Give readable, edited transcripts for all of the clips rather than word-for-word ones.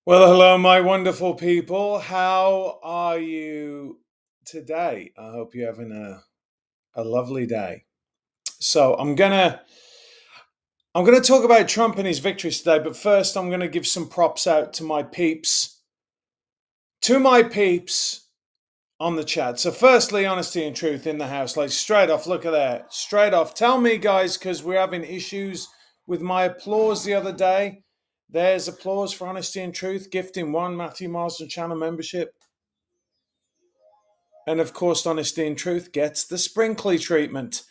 Well, hello, my wonderful people. How are you today? I hope you're having a lovely day. So I'm gonna talk about Trump and his victories today, but first I'm gonna give some props out to my peeps on the chat. So firstly, honesty and truth in the house, like straight off. Look at that, straight off. Tell me, guys, because we're having issues with my applause the other day. There's applause for honesty and truth, gifting one Matthew Marsden channel membership. And of course, Honesty and Truth gets the sprinkly treatment.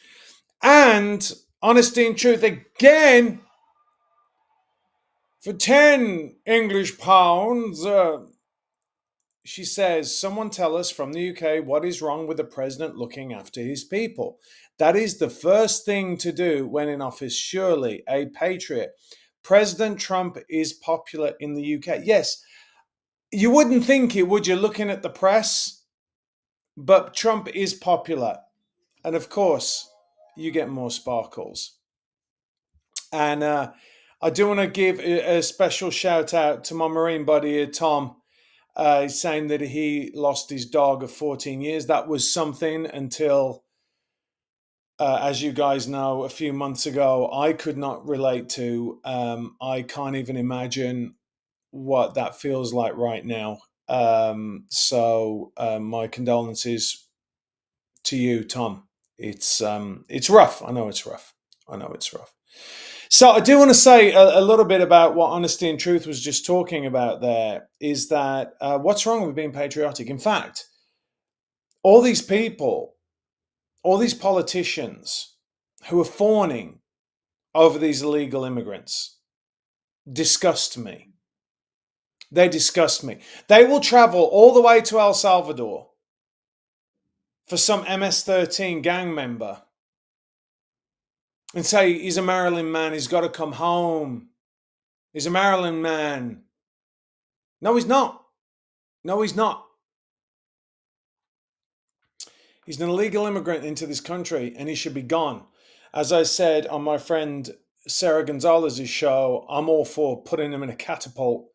And Honesty and Truth again for 10 English pounds. She says, someone tell us from the UK what is wrong with the president looking after his people. That is the first thing to do when in office, surely a patriot. President Trump is popular in the UK. Yes, you wouldn't think it, would you, looking at the press? But Trump is popular. And of course, you get more sparkles. And I do want to give a special shout out to my Marine buddy, Tom. He's saying that he lost his dog of 14 years. That was something until, as you guys know, a few months ago, I could not relate to. I can't even imagine what that feels like right now. My condolences to you, Tom. It's rough. I know it's rough. I know it's rough. So I do want to say a little bit about what Honesty and Truth was just talking about. There is that what's wrong with being patriotic? In fact, all these people, all these politicians who are fawning over these illegal immigrants disgust me. They disgust me. They will travel all the way to El Salvador for some MS-13 gang member and say he's a Maryland man, he's got to come home. He's a Maryland man. No, he's not. No, he's not. He's an illegal immigrant into this country and he should be gone. As I said on my friend Sarah Gonzalez's show, I'm all for putting them in a catapult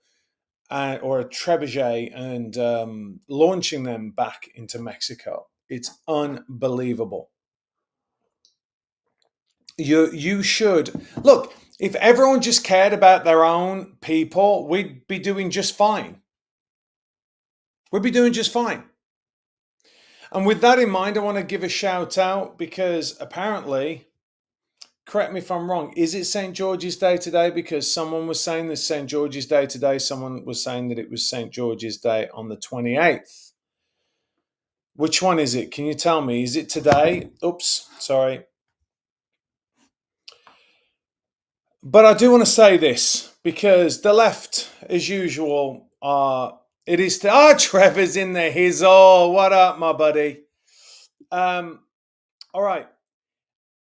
or a trebuchet and launching them back into Mexico. It's unbelievable. You should look. If everyone just cared about their own people, we'd be doing just fine. We'd be doing just fine. And with that in mind, I want to give a shout out because apparently, correct me if I'm wrong, is it St. George's Day today? Because someone was saying this St. George's Day today. Someone was saying that it was St. George's Day on the 28th. Which one is it? Can you tell me? Is it today? Oops, sorry. But I do want to say this because the left, as usual, it is. Trevor's in there. He's all, what up, my buddy? All right.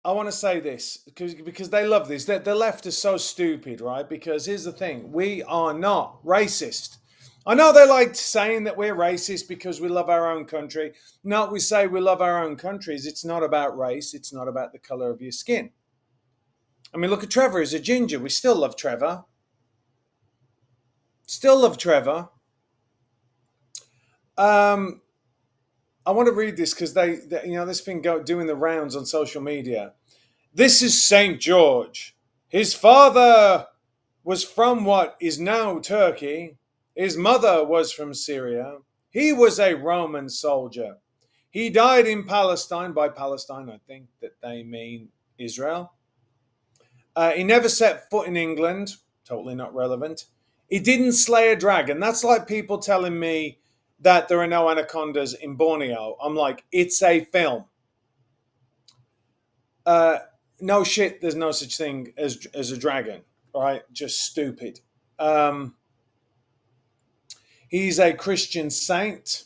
I want to say this because they love this. The left is so stupid, right? Because here's the thing: we are not racist. I know they like saying that we're racist because we love our own country. No, we say we love our own countries. It's not about race. It's not about the color of your skin. I mean, look at Trevor. He's a ginger. We still love Trevor. Still love Trevor. I want to read this because this been doing the rounds on social media. This is St. George. His father was from what is now Turkey. His mother was from Syria. He was a Roman soldier. He died in Palestine. By Palestine, I think that they mean Israel. He never set foot in England. Totally not relevant. He didn't slay a dragon. That's like people telling me that there are no anacondas in Borneo. I'm like, it's a film. No shit, there's no such thing as a dragon. All right, just stupid. He's a Christian saint.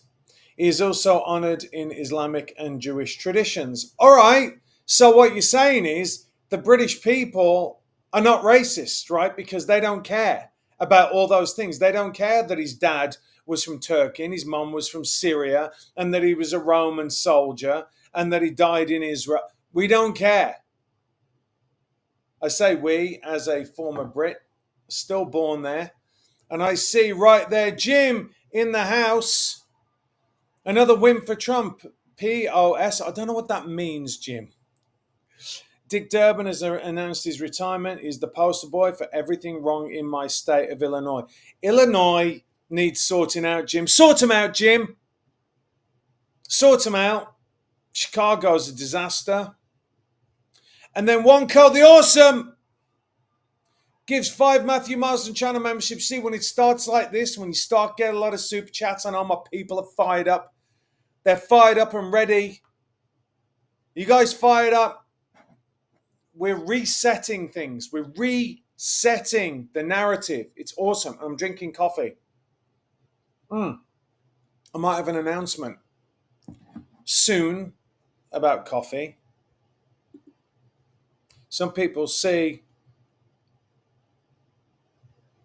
He is also honored in Islamic and Jewish traditions. All right, so what you're saying is the British people are not racist, right? Because they don't care about all those things. They don't care that his dad was from Turkey and his mom was from Syria and that he was a Roman soldier and that he died in Israel. We don't care. I say we as a former Brit, still born there. And I see right there, Jim in the house. Another win for Trump. POS. I don't know what that means, Jim. Dick Durbin has announced his retirement. He's the poster boy for everything wrong in my state of Illinois. Illinois needs sorting out, Jim. Sort him out, Jim. Sort him out. Chicago's a disaster. And then Wonko the Awesome gives 5 Matthew Marsden channel memberships. See, when it starts like this, when you start getting a lot of super chats, I know my people are fired up. They're fired up and ready. You guys fired up? We're resetting things. We're resetting the narrative. It's awesome. I'm drinking coffee. I might have an announcement soon about coffee. Some people see.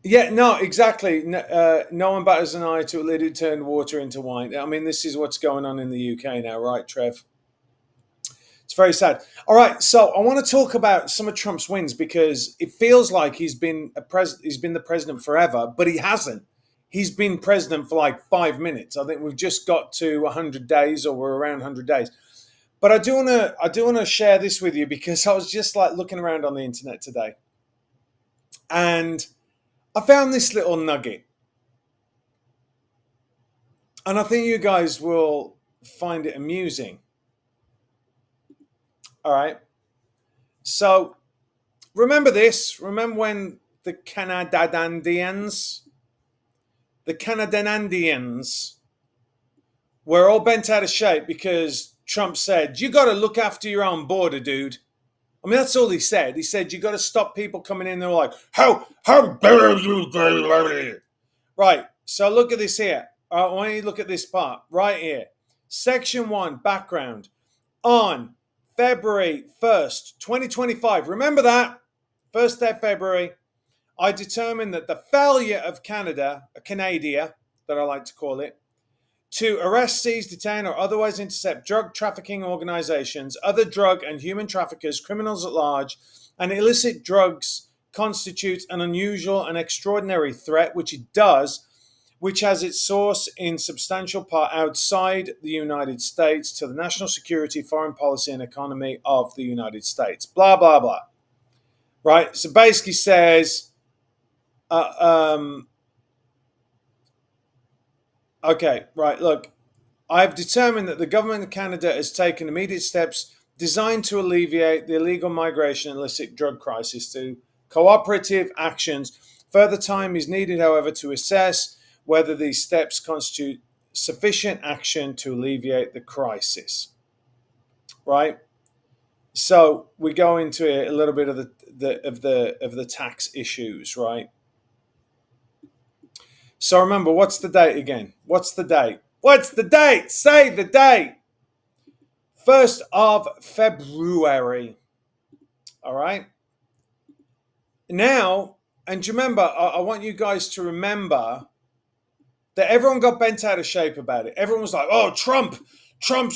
Yeah, no, exactly. No one batters an eye to a lady who turned water into wine. I mean, this is what's going on in the UK now, right, Trev? It's very sad. All right, so I want to talk about some of Trump's wins because it feels like he's been the president forever, but he hasn't. He's been president for like 5 minutes. I think we've just got to 100 days, or we're around 100 days. But I do want to share this with you because I was just like looking around on the internet today, and I found this little nugget, and I think you guys will find it amusing. All right. So remember this. Remember when the Canadians were all bent out of shape because Trump said, you got to look after your own border, dude. I mean, that's all he said. He said, you got to stop people coming in. They're like, how dare you? Right. So look at this here. I want you to look at this part right here. Section 1, background. On February 1st, 2025, remember that? 1st day of February, I determined that the failure of Canada that I like to call it, to arrest, seize, detain, or otherwise intercept drug trafficking organizations, other drug and human traffickers, criminals at large, and illicit drugs constitutes an unusual and extraordinary threat, which it does, which has its source in substantial part outside the United States to the national security, foreign policy, and economy of the United States. Blah, blah, blah. Right? So basically says, okay, right, look, I've determined that the government of Canada has taken immediate steps designed to alleviate the illegal migration and illicit drug crisis through cooperative actions. Further time is needed, however, to assess whether these steps constitute sufficient action to alleviate the crisis. Right? So we go into a little bit of the tax issues, right? So remember, what's the date again? What's the date? What's the date? Say the date. 1st of February. All right. Now, and do you remember, I want you guys to remember that everyone got bent out of shape about it. Everyone was like, oh, Trump's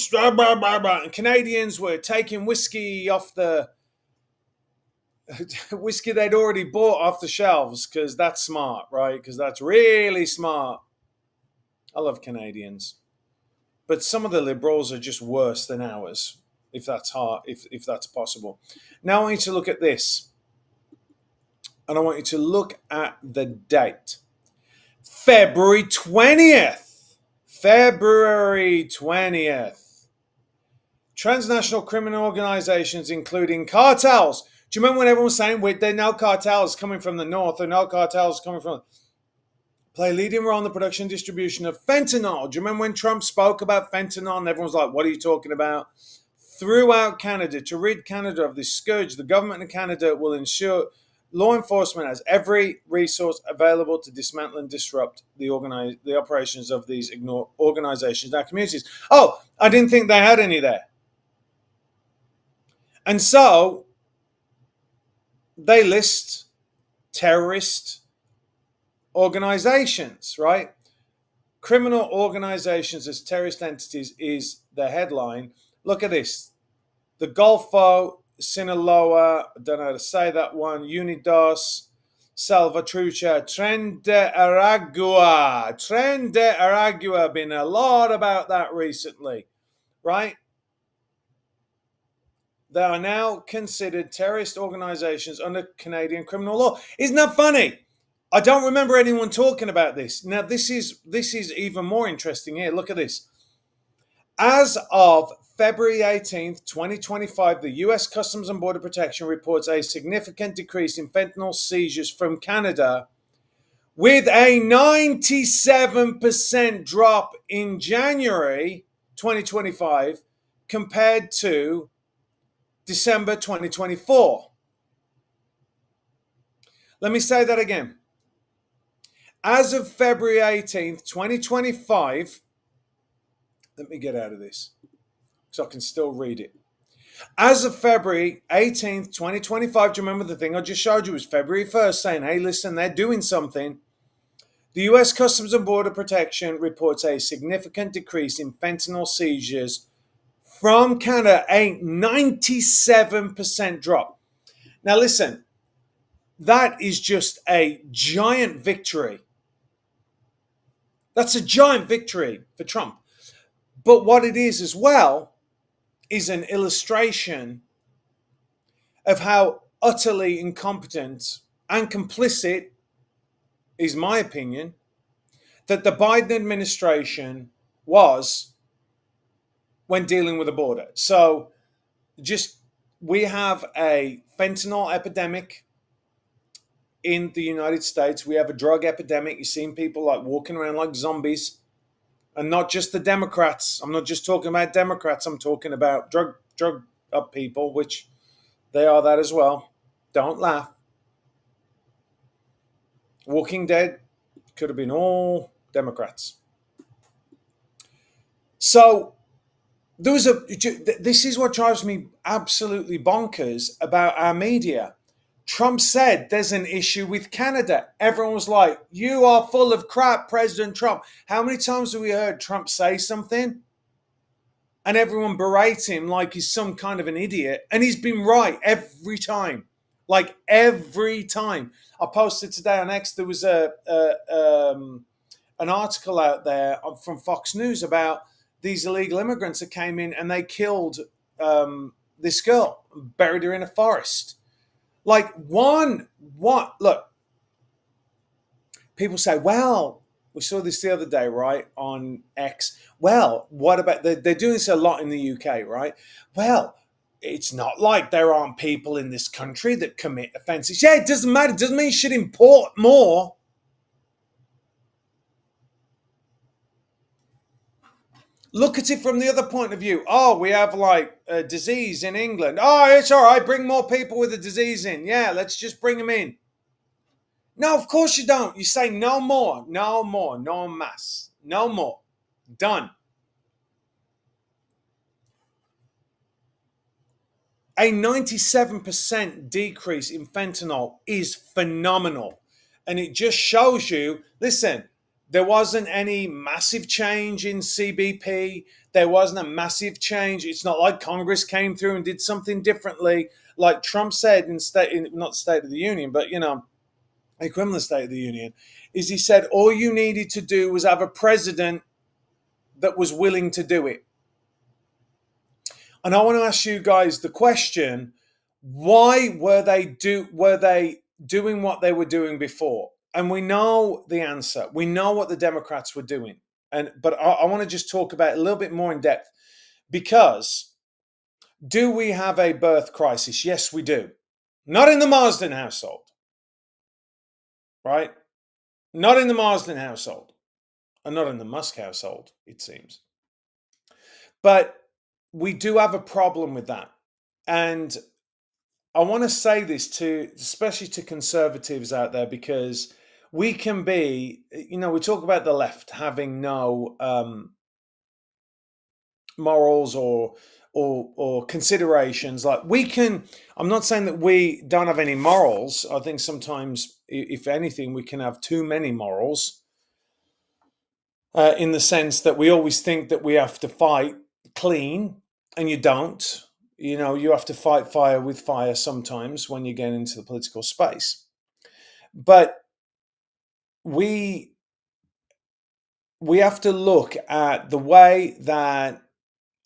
blah, blah, blah, blah. And Canadians were taking whiskey off the whiskey they'd already bought off the shelves because that's smart, right? Because that's really smart. I love Canadians. But some of the liberals are just worse than ours, if that's hard, if that's possible. Now I want you to look at this. And I want you to look at the date. February 20th. February 20th. Transnational criminal organizations, including cartels. Do you remember when everyone was saying, wait, there are no cartels coming from the north, there are no cartels coming from... play a leading role in the production and distribution of fentanyl. Do you remember when Trump spoke about fentanyl and everyone was like, what are you talking about? Throughout Canada, to rid Canada of this scourge, the government of Canada will ensure law enforcement has every resource available to dismantle and disrupt the operations of these organizations in our communities. Oh, I didn't think they had any there. And so they list terrorist organizations, right? Criminal organizations as terrorist entities is the headline. Look at this. The Golfo, Sinaloa, I don't know how to say that one, Unidos, Salvatrucha, Tren de Aragua. Tren de Aragua, been a lot about that recently, right? They are now considered terrorist organizations under Canadian criminal law. Isn't that funny? I don't remember anyone talking about this. Now, this is even more interesting here. Look at this. As of February 18th, 2025, the US Customs and Border Protection reports a significant decrease in fentanyl seizures from Canada, with a 97% drop in January 2025 compared to December 2024. Let me say that again. As of February 18th, 2025, let me get out of this so I can still read it. As of February 18th, 2025, do you remember the thing I just showed you was February 1st saying, hey, listen, they're doing something. The US Customs and Border Protection reports a significant decrease in fentanyl seizures from Canada, a 97% drop. Now, listen, that is just a giant victory. That's a giant victory for Trump. But what it is as well is an illustration of how utterly incompetent and complicit, is my opinion, that the Biden administration was when dealing with the border. So we have a fentanyl epidemic in the United States. We have a drug epidemic. You've seen people like walking around like zombies, and not just the Democrats. I'm not just talking about Democrats. I'm talking about drug up people, which they are that as well. Don't laugh. Walking Dead could have been all Democrats. So this is what drives me absolutely bonkers about our media. Trump said there's an issue with Canada. Everyone was like, you are full of crap, President Trump. How many times have we heard Trump say something and everyone berate him like he's some kind of an idiot? And he's been right every time. Like every time. I posted today on X, there was an article out there from Fox News about these illegal immigrants that came in and they killed this girl, buried her in a forest. Like look, people say, well, we saw this the other day, right, on X. Well, what about, they're doing this a lot in the UK, right? Well, it's not like there aren't people in this country that commit offenses. Yeah, it doesn't matter. It doesn't mean you should import more. Look at it from the other point of view. Oh, we have like a disease in England. Oh, it's all right. Bring more people with a disease in. Yeah, let's just bring them in. No, of course you don't. You say no more, no more, no mass, no more. Done. A 97% decrease in fentanyl is phenomenal. And it just shows you, listen, there wasn't any massive change in CBP. There wasn't a massive change. It's not like Congress came through and did something differently. Like Trump said not State of the Union, but, equivalent State of the Union, is he said all you needed to do was have a president that was willing to do it. And I want to ask you guys the question, why were they doing what they were doing before? And we know the answer. We know what the Democrats were doing. But I want to just talk about it a little bit more in depth, because do we have a birth crisis? Yes, we do. Not in the Marsden household, right? Not in the Marsden household, and not in the Musk household, it seems. But we do have a problem with that. And I want to say this especially to conservatives out there, because we can be, we talk about the left having no morals or considerations. Like I'm not saying that we don't have any morals. I think sometimes, if anything, we can have too many morals, in the sense that we always think that we have to fight clean, and you don't. You have to fight fire with fire sometimes when you get into the political space. But we we have to look at the way that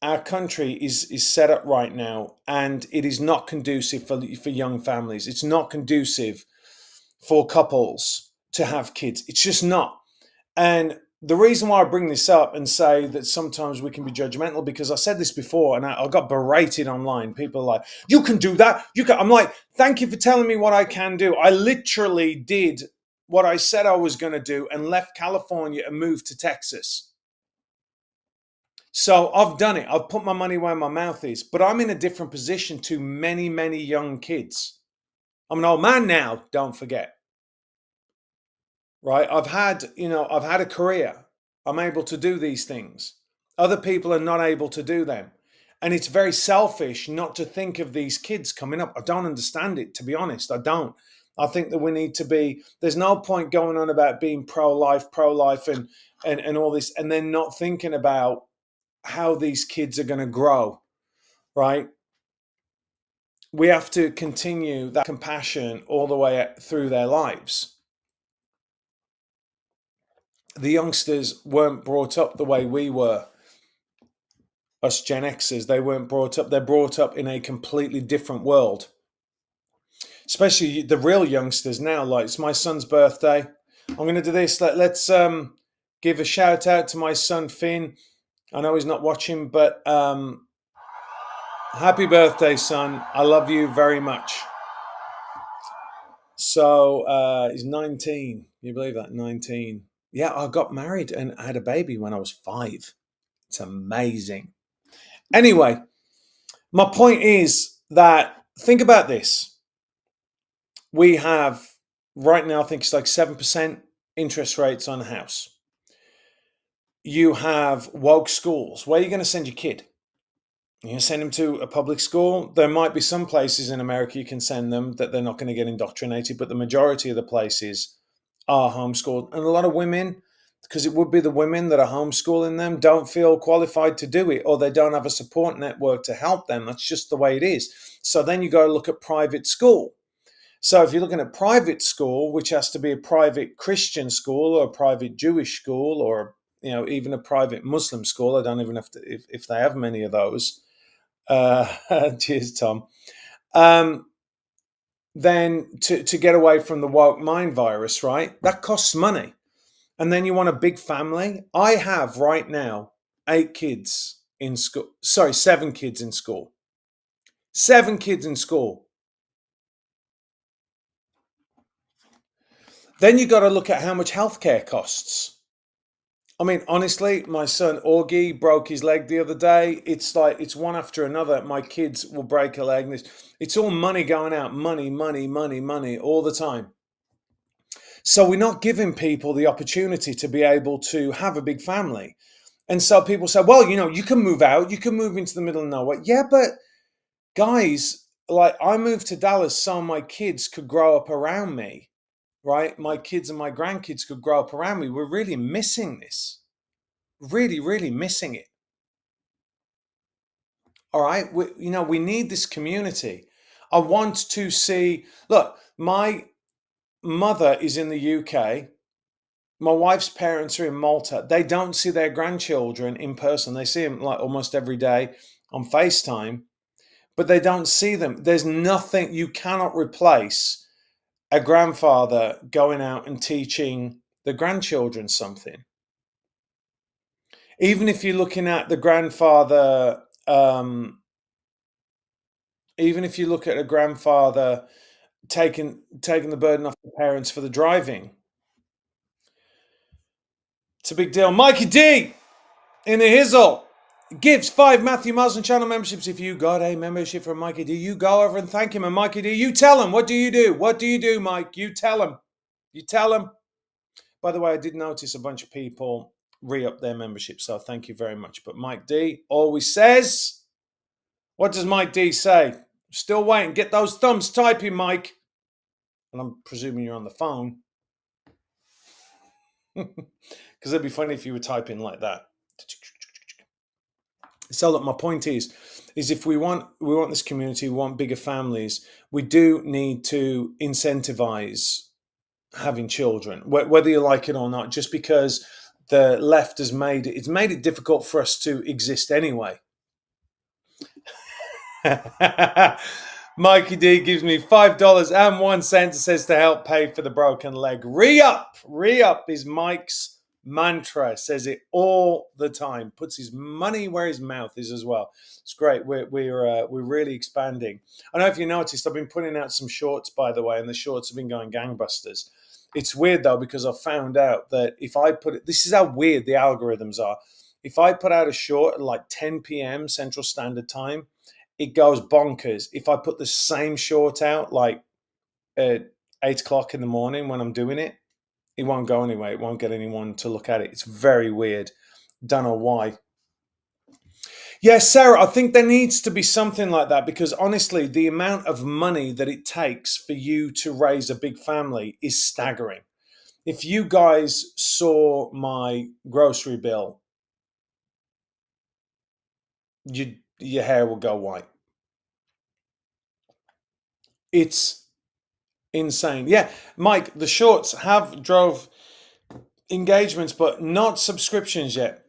our country is set up right now, and it is not conducive for young families. It's not conducive for couples to have kids. It's just not. And the reason why I bring this up and say that sometimes we can be judgmental, because I said this before and I got berated online. People are like, you can do that. You can. I'm like, thank you for telling me what I can do. I literally did what I said I was going to do and left California and moved to Texas. So I've done it. I've put my money where my mouth is, but I'm in a different position to many, many young kids. I'm an old man now, don't forget. Right? I've had a career. I'm able to do these things. Other people are not able to do them. And it's very selfish not to think of these kids coming up. I don't understand it, to be honest. I don't. I think that we need to be, there's no point going on about being pro-life and all this, and then not thinking about how these kids are going to grow, right? We have to continue that compassion all the way through their lives. The youngsters weren't brought up the way we were, us Gen Xers. They weren't brought up, they're brought up in a completely different world. Especially the real youngsters now. Like, it's my son's birthday. I'm going to do this. Let's give a shout out to my son Finn. I know he's not watching, but happy birthday, son. I love you very much. So he's 19. Can you believe that? 19. Yeah, I got married and I had a baby when I was 5. It's amazing. Anyway, my point is that, think about this. We have right now, I think it's like 7% interest rates on a house. You have woke schools. Where are you going to send your kid? You're going to send them to a public school? There might be some places in America you can send them that they're not going to get indoctrinated, but the majority of the places are homeschooled. And a lot of women, because it would be the women that are homeschooling them, don't feel qualified to do it, or they don't have a support network to help them. That's just the way it is. So then you go look at private school. So if you're looking at private school, which has to be a private Christian school or a private Jewish school, or even a private Muslim school, I don't even have to, if they have many of those. Cheers, Tom. Then to get away from the woke mind virus, right? That costs money. And then you want a big family. I have right now 8 kids in school. Sorry, 7 kids in school. 7 kids in school. Then you got to look at how much healthcare costs. I mean, honestly, my son Augie broke his leg the other day. It's like, it's one after another. My kids will break a leg. It's all money going out. Money, money, money, money all the time. So we're not giving people the opportunity to be able to have a big family. And so people say, well, you can move out. You can move into the middle of nowhere. Yeah, but guys, like, I moved to Dallas so my kids could grow up around me, right? My kids and my grandkids could grow up around me. We're really missing this. Really, really missing it. All right. We need this community. I want to see, look, my mother is in the UK. My wife's parents are in Malta. They don't see their grandchildren in person. They see them like almost every day on FaceTime, but they don't see them. There's nothing, you cannot replace a grandfather going out and teaching the grandchildren something. Even if you're looking at the grandfather, even if you look at a grandfather taking the burden off the parents for the driving, it's a big deal. Mikey D in the hizzle gives 5 Matthew Mosley channel memberships. If you got a membership from Mikey D, you go over and thank him. And Mikey D, you tell him, what do you do? What do you do, Mike? You tell him. You tell him. By the way, I did notice a bunch of people re-up their membership, so thank you very much. But Mike D always says, what does Mike D say? Still waiting. Get those thumbs typing, Mike. And I'm presuming you're on the phone. Because it'd be funny if you were typing like that. So look, my point is if we want this community, we want bigger families, we do need to incentivize having children, whether you like it or not, just because the left has made it difficult for us to exist anyway. Mikey D gives me $5.01. Says to help pay for the broken leg. Re up is Mike's mantra. Says it all the time. Puts his money where his mouth is as well. It's great. We're really expanding. I don't know if you noticed. I've been putting out some shorts, by the way, and the shorts have been going gangbusters. It's weird though, because I found out that if I put it, this is how weird the algorithms are. If I put out a short at like 10 p.m. Central Standard Time, it goes bonkers. If I put the same short out like at 8 o'clock in the morning when I'm doing it, it won't go anywhere. It won't get anyone to look at it. It's very weird. Don't know why. Yeah, Sarah, I think there needs to be something like that, because honestly, the amount of money that it takes for you to raise a big family is staggering. If you guys saw my grocery bill, your hair will go white. It's insane. Yeah, Mike, the shorts have drove engagements, but not subscriptions yet.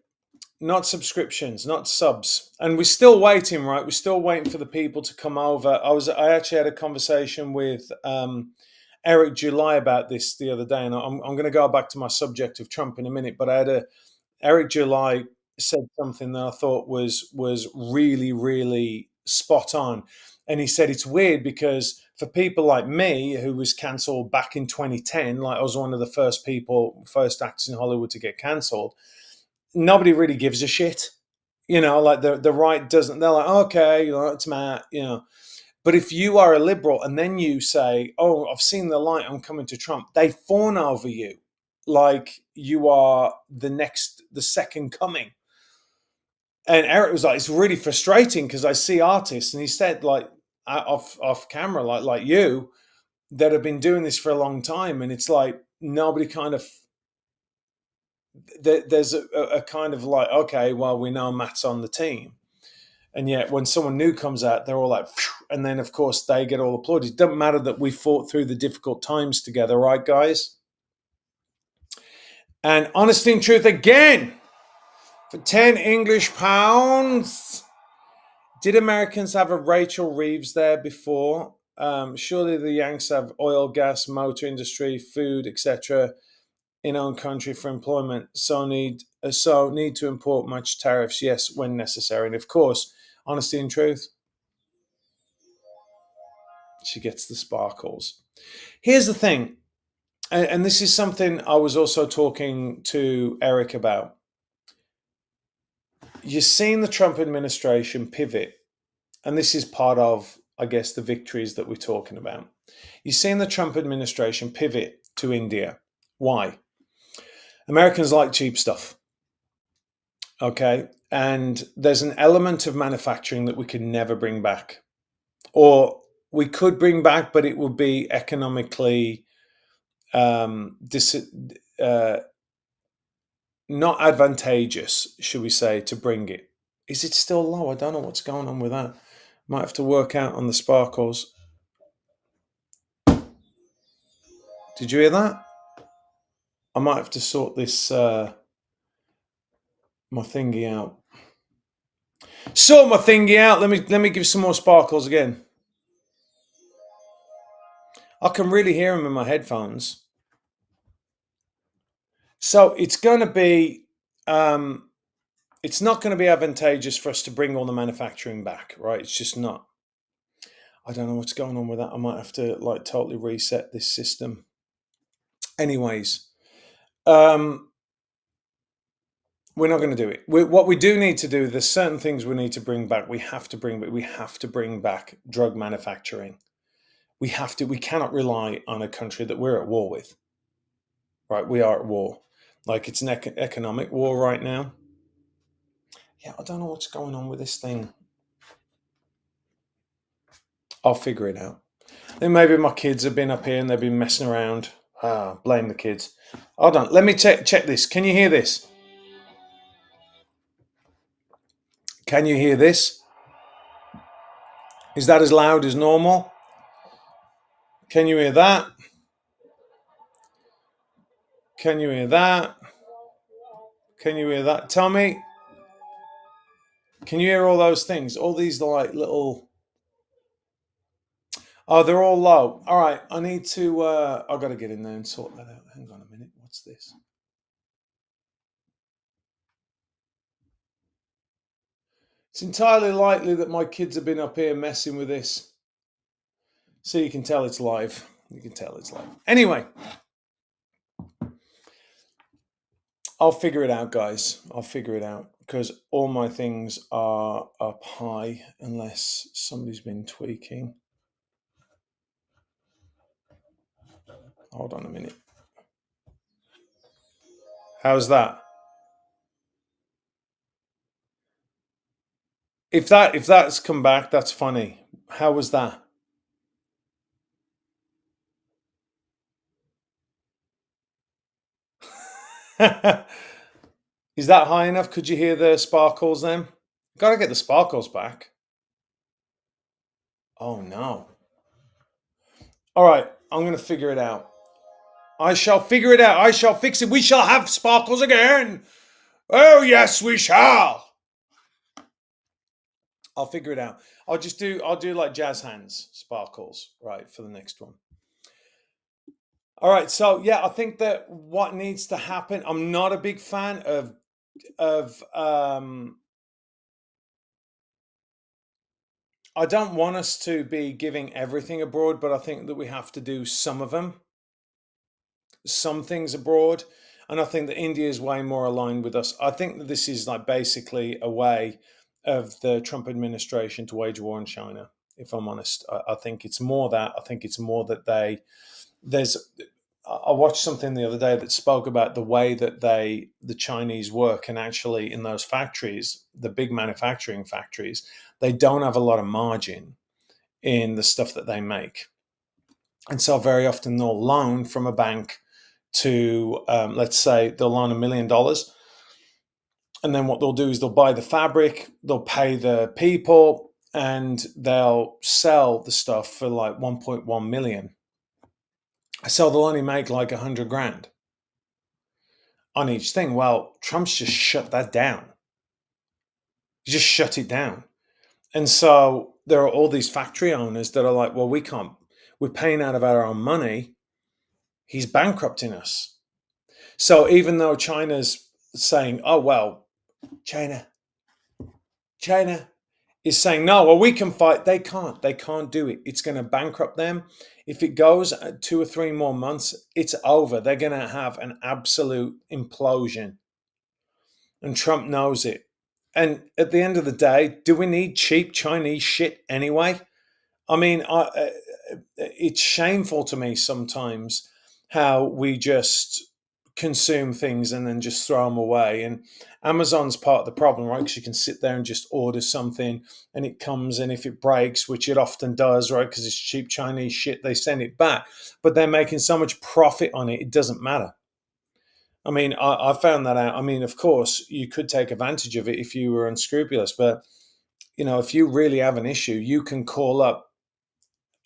Not subscriptions, not subs. And we're still waiting, right? We're still waiting for the people to come over. I actually had a conversation with Eric July about this the other day, and I'm going to go back to my subject of Trump in a minute. But Eric July said something that I thought was really, really spot on. And he said it's weird because for people like me, who was cancelled back in 2010, like I was one of the first actors in Hollywood to get cancelled, nobody really gives a shit. Like the right doesn't, they're like, okay, it's Matt, But if you are a liberal and then you say, oh, I've seen the light, I'm coming to Trump, they fawn over you like you are the second coming. And Eric was like, it's really frustrating because I see artists, and he said, like, off camera, like you, that have been doing this for a long time, and it's like nobody kind of, there's a kind of like, okay, well, we know Matt's on the team. And yet when someone new comes out, they're all like, phew, and then of course they get all applauded. It doesn't matter that we fought through the difficult times together, right, guys? And honesty and truth again for 10 English pounds. Did Americans have a Rachel Reeves there before? Surely the Yanks have oil, gas, motor industry, food, etc. in own country for employment. So need to import much tariffs, yes, when necessary. And of course, honesty and truth. She gets the sparkles. Here's the thing, and this is something I was also talking to Eric about. You've seen the Trump administration pivot, and this is part of, I guess, the victories that we're talking about. You've seen the Trump administration pivot to India. Why? Americans like cheap stuff. Okay. And there's an element of manufacturing that we can never bring back. Or we could bring back, but it would be economically not advantageous, should we say, to bring it. Is it still low? I don't know what's going on with that. Might have to work out on the sparkles. Did you hear that? I might have to sort this my thingy out. Sort my thingy out. Let me give some more sparkles again. I can really hear them in my headphones. So it's going to be, it's not going to be advantageous for us to bring all the manufacturing back, right? It's just not. I don't know what's going on with that. I might have to like totally reset this system. Anyways, we're not going to do it. What we do need to do, there's certain things we need to bring back. We have to bring back drug manufacturing. We cannot rely on a country that we're at war with. Right? We are at war. Like it's an economic war right now. Yeah, I don't know what's going on with this thing. I'll figure it out. Then maybe my kids have been up here and they've been messing around. Blame the kids. Hold on. Let me check this. Can you hear this? Can you hear this? Is that as loud as normal? Can you hear that? Can you hear that? Can you hear that? Tell me, can you hear all those things? All these like little. Oh, they're all low. All right, I need to. I got to get in there and sort that out. Hang on a minute. What's this? It's entirely likely that my kids have been up here messing with this. So you can tell it's live. You can tell it's live. Anyway, I'll figure it out, guys. I'll figure it out because all my things are up high unless somebody's been tweaking. Hold on a minute. How's that? If that's come back, that's funny. How was that? Is that high enough? Could you hear the sparkles then? Got to get the sparkles back. Oh no. All right, I'm going to figure it out. I shall figure it out. I shall fix it. We shall have sparkles again. Oh, yes, we shall. I'll figure it out. I'll do like jazz hands sparkles, right, for the next one. All right, so yeah, I think that what needs to happen, I'm not a big fan of I don't want us to be giving everything abroad, but I think that we have to do some of them, some things abroad. And I think that India is way more aligned with us. I think that this is like basically a way of the Trump administration to wage war on China. If I'm honest, I think it's more that. I think it's more that there's. I watched something the other day that spoke about the way that the Chinese work, and actually in those factories, the big manufacturing factories, they don't have a lot of margin in the stuff that they make. And so very often they'll loan from a bank to, let's say, they'll loan $1 million. And then what they'll do is they'll buy the fabric, they'll pay the people, and they'll sell the stuff for like 1.1 million. So they'll only make like 100 grand on each thing. Well, Trump's just shut that down. He just shut it down. And so there are all these factory owners that are like, well, we're paying out of our own money. He's bankrupting us. So even though China's saying, oh, well, China is saying, no, well, we can fight. They can't do it. It's going to bankrupt them. If it goes 2 or 3 more months, it's over. They're going to have an absolute implosion. And Trump knows it. And at the end of the day, do we need cheap Chinese shit anyway? I mean, it's shameful to me sometimes how we just consume things and then just throw them away. And Amazon's part of the problem, right? Because you can sit there and just order something and it comes, and if it breaks, which it often does, right? Because it's cheap Chinese shit, they send it back. But they're making so much profit on it, it doesn't matter. I mean, I found that out. I mean, of course, you could take advantage of it if you were unscrupulous, but if you really have an issue, you can call up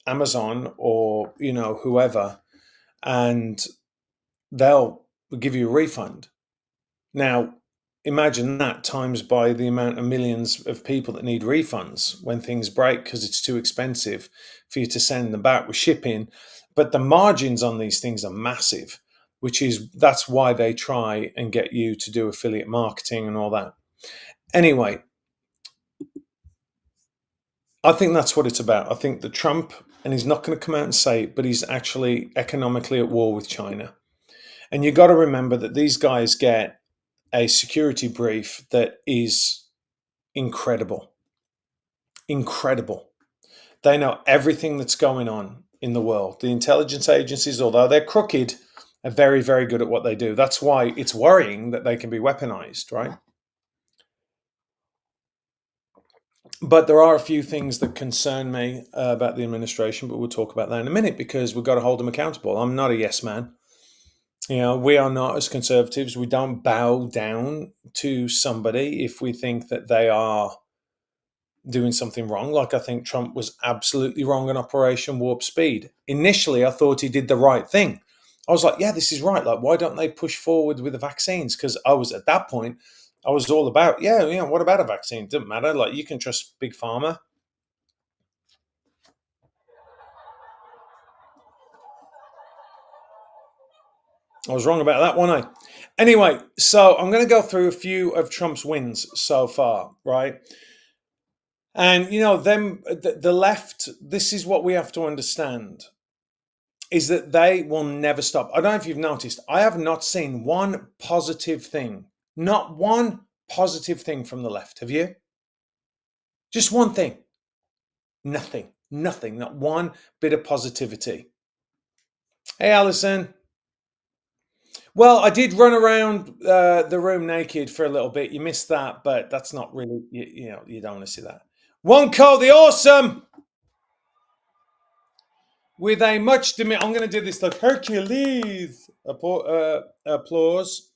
Amazon or whoever, and they'll give you a refund. Now, imagine that times by the amount of millions of people that need refunds when things break because it's too expensive for you to send them back with shipping. But the margins on these things are massive, that's why they try and get you to do affiliate marketing and all that. Anyway, I think that's what it's about. I think that Trump, and he's not going to come out and say it, but he's actually economically at war with China. And you got to remember that these guys get a security brief that is incredible. Incredible. They know everything that's going on in the world. The intelligence agencies, although they're crooked, are very, very good at what they do. That's why it's worrying that they can be weaponized, right? But there are a few things that concern me about the administration, but we'll talk about that in a minute because we've got to hold them accountable. I'm not a yes man. We are not, as conservatives, we don't bow down to somebody if we think that they are doing something wrong. Like I think Trump was absolutely wrong on Operation Warp Speed. Initially, I thought he did the right thing. I was like, yeah, this is right. Like, why don't they push forward with the vaccines? Because I was at that point, I was all about, yeah, what about a vaccine? It doesn't matter. Like, you can trust Big Pharma. I was wrong about that, wasn't I? Anyway, so I'm going to go through a few of Trump's wins so far, right? And them, the left. This is what we have to understand: is that they will never stop. I don't know if you've noticed. I have not seen one positive thing, not one positive thing from the left. Have you? Just one thing. Nothing. Nothing. Not one bit of positivity. Hey, Alison. Well, I did run around the room naked for a little bit. You missed that, but that's not really, you don't want to see that. One call the awesome with a much I'm going to do this like Hercules applause.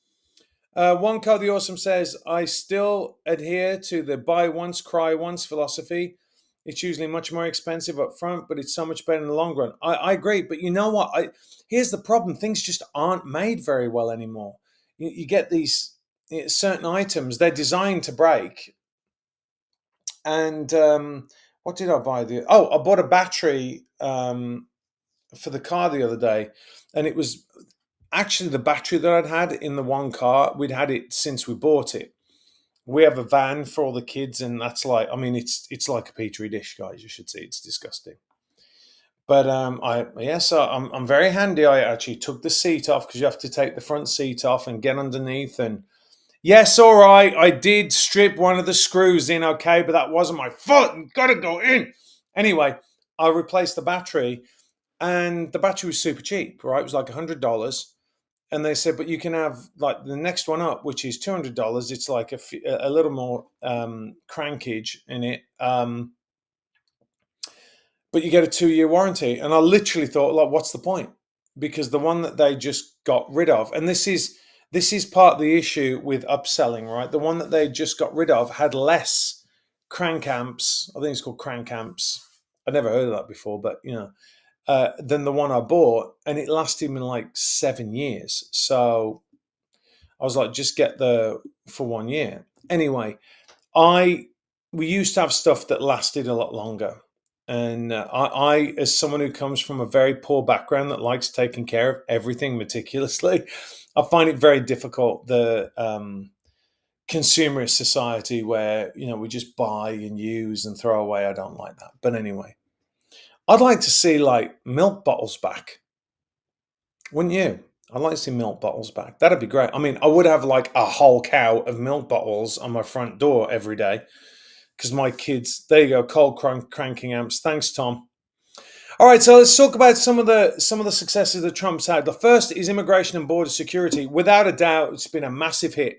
One call the awesome says, I still adhere to the buy once, cry once philosophy. It's usually much more expensive up front, but it's so much better in the long run. I agree, but you know what? Here's the problem: things just aren't made very well anymore. You get these certain items; they're designed to break. And what did I buy? I bought a battery for the car the other day, and it was actually the battery that I'd had in the one car. We'd had it since we bought it. We have a van for all the kids, and that's like, I mean, it's like a petri dish, guys. You should see it's disgusting. But so I'm very handy. I actually took the seat off because you have to take the front seat off and get underneath. And yes, all right, I did strip one of the screws in, okay, but that wasn't my fault. You gotta go in. Anyway, I replaced the battery, and the battery was super cheap, right? It was like $100. And they said, but you can have like the next one up, which is $200. It's like a little more crankage in it, but you get a 2-year warranty. And I literally thought, like, what's the point? Because the one that they just got rid of, and this is part of the issue with upselling, right? The one that they just got rid of had less crank amps. I think it's called crank amps. I'd never heard of that before, but than the one I bought, and it lasted me like 7 years. So I was like, just get the for 1 year. Anyway, I we used to have stuff that lasted a lot longer, and as someone who comes from a very poor background that likes taking care of everything meticulously, I find it very difficult. The consumerist society where we just buy and use and throw away. I don't like that. But anyway, I'd like to see like milk bottles back. Wouldn't you? I'd like to see milk bottles back. That'd be great. I mean, I would have like a whole cow of milk bottles on my front door every day because my kids. There you go, cold cranking amps. Thanks, Tom. All right, so let's talk about some of the successes that Trump's had. The first is immigration and border security. Without a doubt, it's been a massive hit.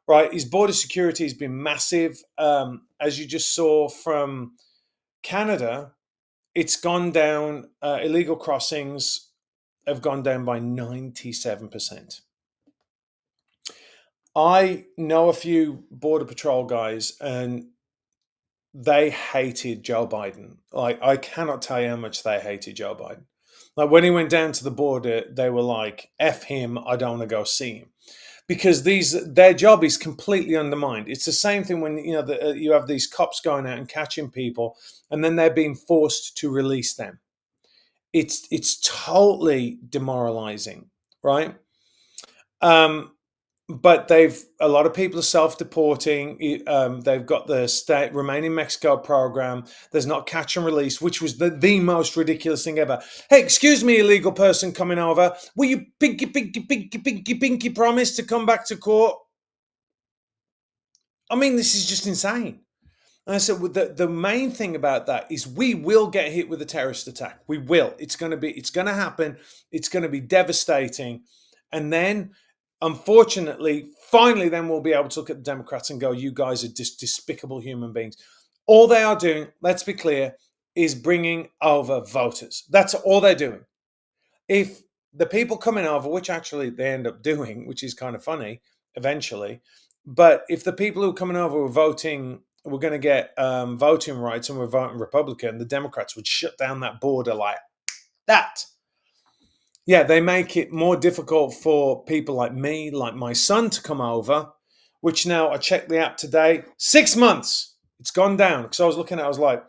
Right, his border security has been massive. As you just saw from Canada, it's gone down. Illegal crossings have gone down by 97%. I know a few Border Patrol guys, and they hated Joe Biden. Like, I cannot tell you how much they hated Joe Biden. Like, when he went down to the border, they were like, F him, I don't want to go see him. Because their job is completely undermined. It's the same thing when you have these cops going out and catching people, and then they're being forced to release them. It's totally demoralizing, right? But a lot of people are self-deporting. They've got the state remain in Mexico program. There's not catch and release, which was the most ridiculous thing ever. Hey, excuse me, illegal person coming over. Will you pinky promise to come back to court? I mean, this is just insane. And I said, well, the main thing about that is we will get hit with a terrorist attack. We will. It's going to happen. It's going to be devastating. And then, unfortunately, finally, then we'll be able to look at the Democrats and go, you guys are just despicable human beings. All they are doing, let's be clear, is bringing over voters. That's all they're doing. If the people coming over, which actually they end up doing, which is kind of funny eventually, but if the people who are coming over were voting, we're going to get voting rights and we're voting Republican, the Democrats would shut down that border like that. Yeah, they make it more difficult for people like me, like my son, to come over, which now I checked the app today, 6 months. It's gone down because I was looking at it, I was like,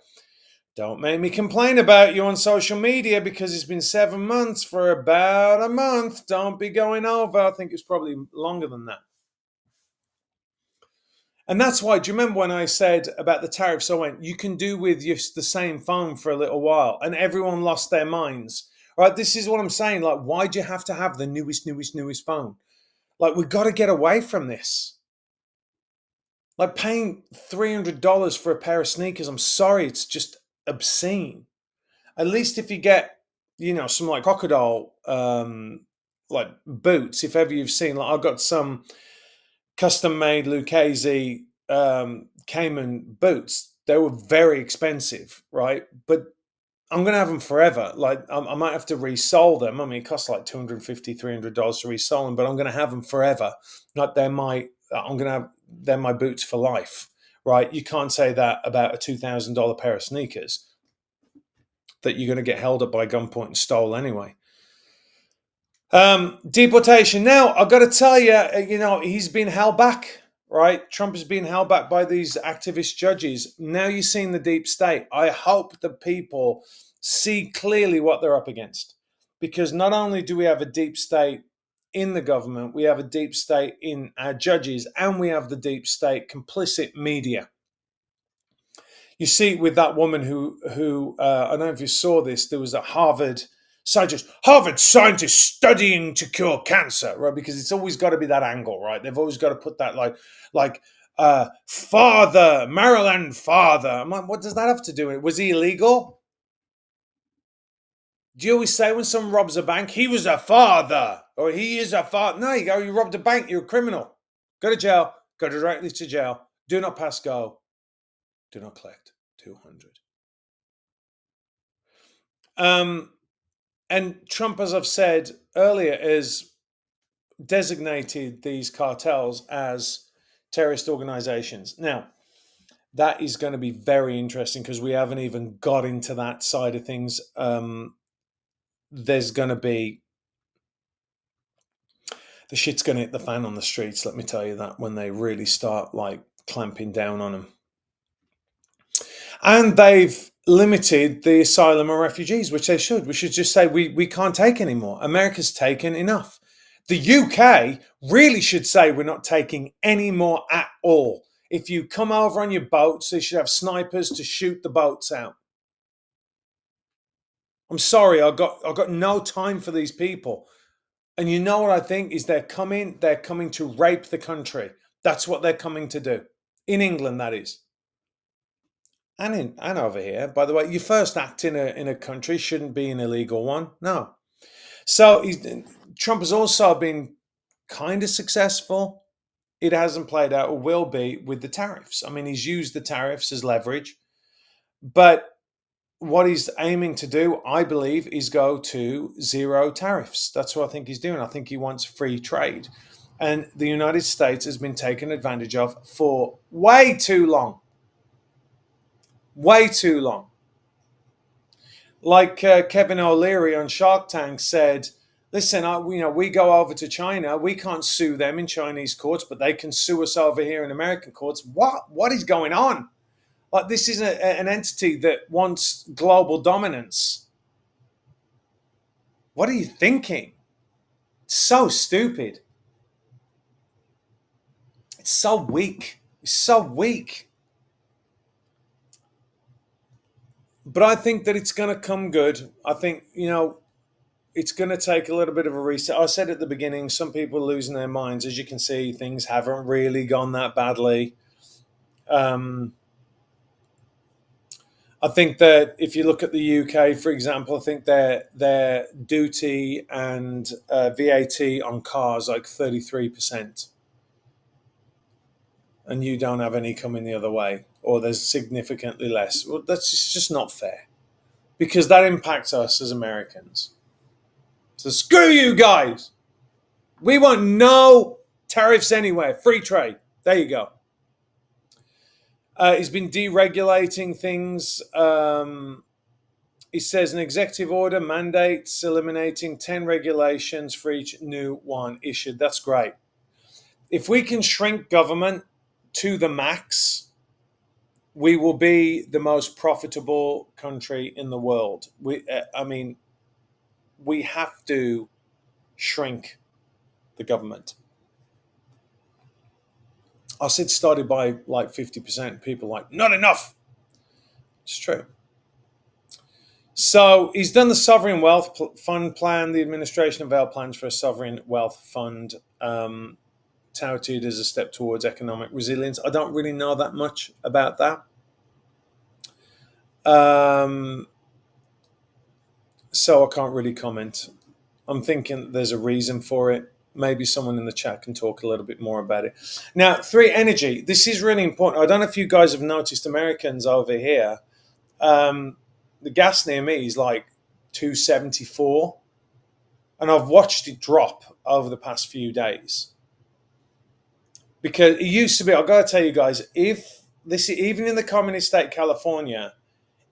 don't make me complain about you on social media because it's been 7 months for about a month. Don't be going over. I think it's probably longer than that. And that's why, do you remember when I said about the tariffs? I went, you can do with just the same phone for a little while, and everyone lost their minds. Right? This is what I'm saying. Like, why do you have to have the newest phone? Like, we've got to get away from this. Like paying $300 for a pair of sneakers. I'm sorry, it's just obscene. At least if you get, some like crocodile, like boots. If ever you've seen, like I've got some custom made Lucchese Cayman boots. They were very expensive, right? But I'm going to have them forever. Like I might have to resell them. I mean, it costs like $250, $300 to resell them, but I'm going to have them forever. Like they're my boots for life, right? You can't say that about a $2,000 pair of sneakers that you're going to get held up by gunpoint and stole anyway. Deportation. Now, I've got to tell you, he's been held back, right? Trump has been held back by these activist judges. Now you're seeing the deep state. I hope the people see clearly what they're up against. Because not only do we have a deep state in the government, we have a deep state in our judges, and we have the deep state complicit media. You see with that woman who I don't know if you saw this. There was a Harvard scientist studying to cure cancer, right? Because it's always got to be that angle, right? They've always got to put that like father, Maryland father. I'm like, what does that have to do with it? Was he illegal? Do you always say when someone robs a bank, he was a father or he is a father? No, you robbed a bank, you're a criminal. Go to jail. Go directly to jail. Do not pass go. Do not collect 200. And Trump, as I've said earlier, has designated these cartels as terrorist organizations. Now, that is going to be very interesting because we haven't even got into that side of things. There's going to be the shit's going to hit the fan on the streets. Let me tell you that when they really start like clamping down on them. And they've limited the asylum and refugees, which they should. We should just say we can't take anymore. America's taken enough. The UK really should say we're not taking any more at all. If you come over on your boats, they should have snipers to shoot the boats out. I'm sorry, I've got no time for these people. And you know what I think is they're coming to rape the country. That's what they're coming to do. In England, that is. And over here, by the way, your first act in a country shouldn't be an illegal one. No. So Trump has also been kind of successful. It hasn't played out or will be with the tariffs. I mean, he's used the tariffs as leverage, but what he's aiming to do, I believe, is go to zero tariffs. That's what I think he's doing. I think he wants free trade. And the United States has been taken advantage of for way too long. Way too long. Like Kevin O'Leary on Shark Tank said, listen, we go over to China. We can't sue them in Chinese courts, but they can sue us over here in American courts. What is going on? Like, this is an entity that wants global dominance. What are you thinking? It's so stupid. It's so weak. It's so weak. But I think that it's going to come good. I think, it's going to take a little bit of a reset. I said at the beginning, some people are losing their minds. As you can see, things haven't really gone that badly. I think that if you look at the UK, for example, I think their duty and VAT on cars like 33%, and you don't have any coming the other way, or there's significantly less. Well, that's just not fair because that impacts us as Americans. So screw you guys. We want no tariffs anywhere. Free trade. There you go. He's been deregulating things. He says an executive order mandates eliminating 10 regulations for each new one issued. That's great. If we can shrink government to the max, we will be the most profitable country in the world. We have to shrink the government. I said started by like 50%. People are like, not enough. It's true. So he's done the sovereign wealth fund plan. The administration unveiled plans for a sovereign wealth fund, touted as a step towards economic resilience. I don't really know that much about that. So I can't really comment. I'm thinking there's a reason for it. Maybe someone in the chat can talk a little bit more about it. Now, 3, energy. This is really important. I don't know if you guys have noticed Americans over here. The gas near me is like $2.74, and I've watched it drop over the past few days. Because it used to be, I've got to tell you guys, if this, even in the communist state of California,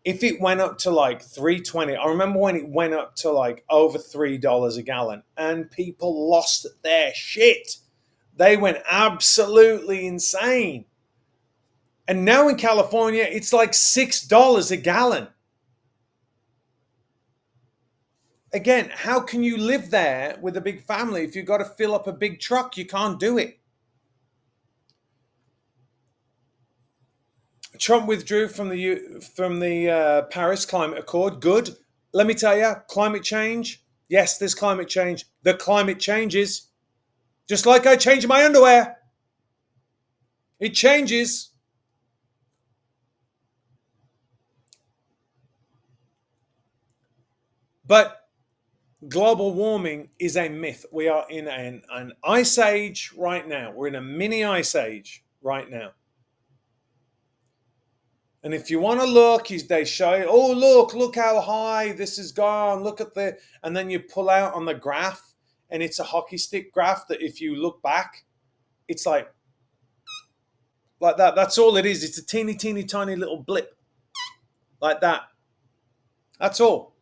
if it went up to like $3.20, I remember when it went up to like over $3 a gallon, and people lost their shit. They went absolutely insane. And now in California, it's like $6 a gallon. Again, how can you live there with a big family if you've got to fill up a big truck? You can't do it. Trump withdrew from the Paris Climate Accord. Good. Let me tell you, climate change. Yes, there's climate change. The climate changes. Just like I change my underwear. It changes. But global warming is a myth. We are in an ice age right now. We're in a mini ice age right now. And if you want to look, they show you, oh, look how high this has gone. Look at and then you pull out on the graph, and it's a hockey stick graph that if you look back, it's like that. That's all it is. It's a teeny, teeny, tiny little blip like that. That's all.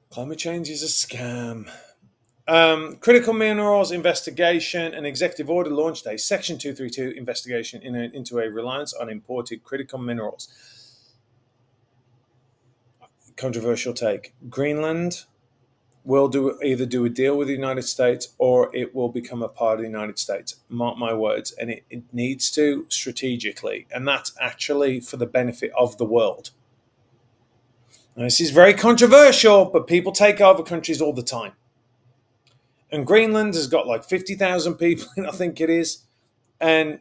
Climate change is a scam. Critical minerals investigation. An executive order launched a Section 232 investigation into a reliance on imported critical minerals. Controversial take. Greenland will either do a deal with the United States or it will become a part of the United States. Mark my words. And it needs to strategically. And that's actually for the benefit of the world. Now, this is very controversial, but people take over countries all the time. And Greenland has got like 50,000 people, I think it is. And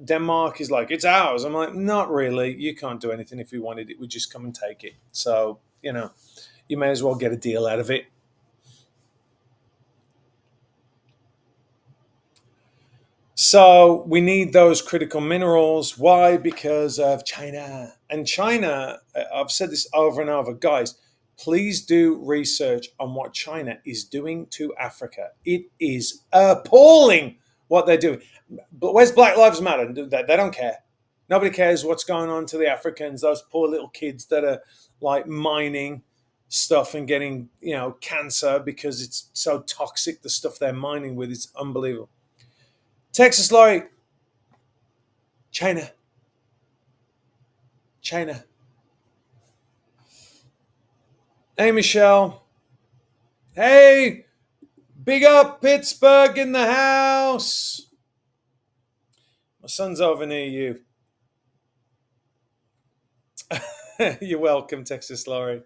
Denmark is like, it's ours. I'm like, not really. You can't do anything. If we wanted it, we'd just come and take it. So, you may as well get a deal out of it. So we need those critical minerals. Why? Because of China. And China, I've said this over and over, guys, please do research on what China is doing to Africa. It is appalling what they're doing. But where's Black Lives Matter? They don't care. Nobody cares what's going on to the Africans, those poor little kids that are like mining stuff and getting, cancer because it's so toxic, the stuff they're mining with. It's unbelievable. Texas Laurie, China. Hey, Michelle. Hey, big up Pittsburgh in the house. My son's over near you. You're welcome, Texas Laurie.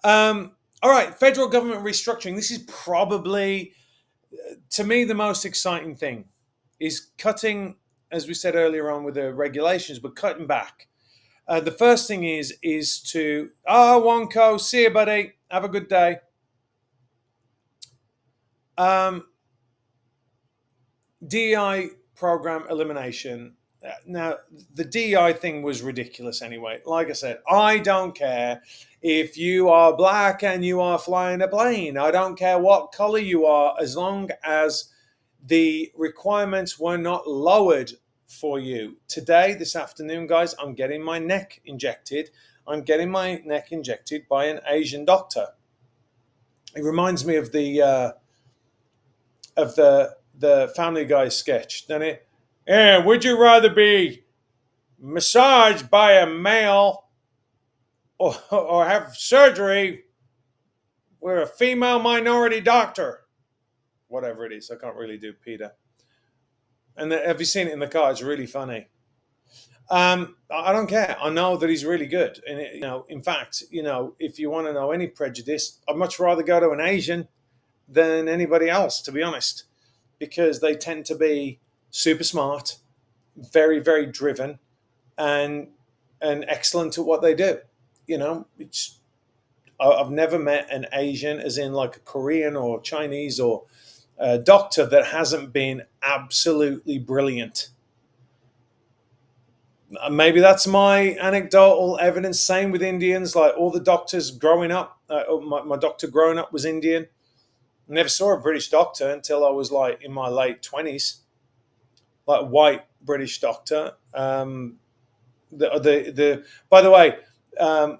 All right, federal government restructuring. This is probably, to me, the most exciting thing is cutting, as we said earlier on with the regulations, but cutting back. The first thing is to, Wonko, see you, buddy. Have a good day. DEI program elimination. Now, the DEI thing was ridiculous anyway. Like I said, I don't care if you are black and you are flying a plane. I don't care what color you are, as long as the requirements were not lowered for you. Today, this afternoon, guys, I'm getting my neck injected. I'm getting my neck injected by an Asian doctor. It reminds me of the Family Guy sketch, doesn't it? Yeah, would you rather be massaged by a male or have surgery with a female minority doctor? Whatever it is, I can't really do Peter. And have you seen it in the car? It's really funny. I don't care. I know that he's really good, and in fact, if you want to know any prejudice, I'd much rather go to an Asian than anybody else, to be honest, because they tend to be super smart, very, very driven, and excellent at what they do. It's I've never met an Asian, as in like a Korean or Chinese or a doctor, that hasn't been absolutely brilliant. Maybe that's my anecdotal evidence. Same with Indians. Like all the doctors growing up, my doctor growing up was Indian. Never saw a British doctor until I was like in my late 20s, like a white British doctor. By the way,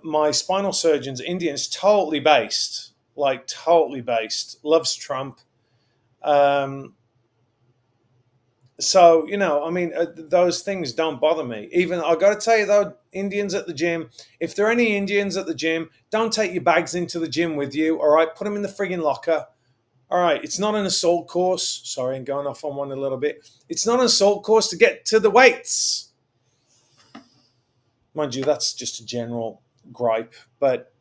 my spinal surgeon's Indian's totally based, like totally based. Loves Trump. So I mean, those things don't bother me. Even I got to tell you though, Indians at the gym. If there are any Indians at the gym, don't take your bags into the gym with you. All right, put them in the frigging locker. All right, it's not an assault course. Sorry, I'm going off on one a little bit. It's not an assault course to get to the weights. Mind you, that's just a general gripe. But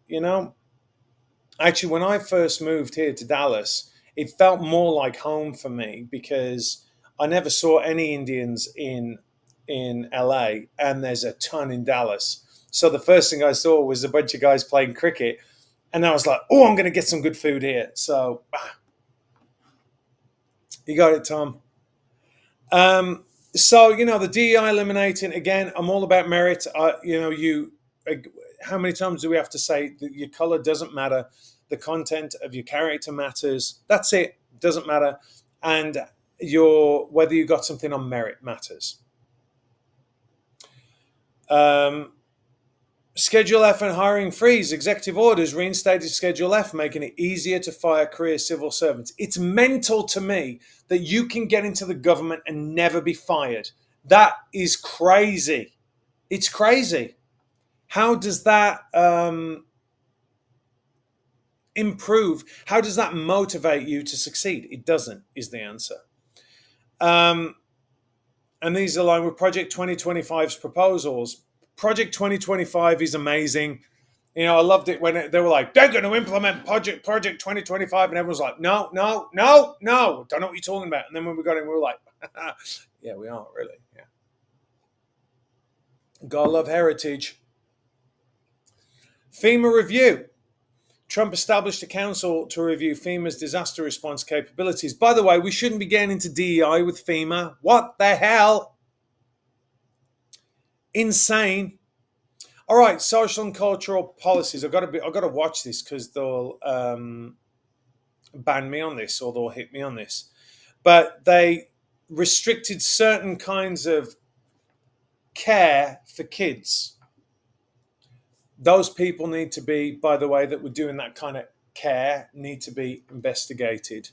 actually, when I first moved here to Dallas, it felt more like home for me because I never saw any Indians in LA, and there's a ton in Dallas. So the first thing I saw was a bunch of guys playing cricket, and I was like, "Oh, I'm going to get some good food here." So you got it, Tom. So the DEI eliminating again. I'm all about merit. How many times do we have to say that your color doesn't matter? The content of your character matters. That's it. Doesn't matter. And whether you got something on merit matters. Schedule F and hiring freeze. Executive orders reinstated Schedule F, making it easier to fire career civil servants. It's mental to me that you can get into the government and never be fired. That is crazy. It's crazy. How does that improve? How does that motivate you to succeed? It doesn't, is the answer. And these align with Project 2025's proposals. Project 2025 is amazing. I loved it when they were like, they're going to implement Project 2025. And everyone's like, no, no, no, no. Don't know what you're talking about. And then when we got in, we were like, yeah, we aren't really. Yeah. Gotta love heritage. FEMA review. Trump established a council to review FEMA's disaster response capabilities. By the way, we shouldn't be getting into DEI with FEMA. What the hell? Insane. All right, social and cultural policies. I've got to watch this because they'll ban me on this or they'll hit me on this. But they restricted certain kinds of care for kids. Those people need to be, by the way, that were doing that kind of care, need to be investigated.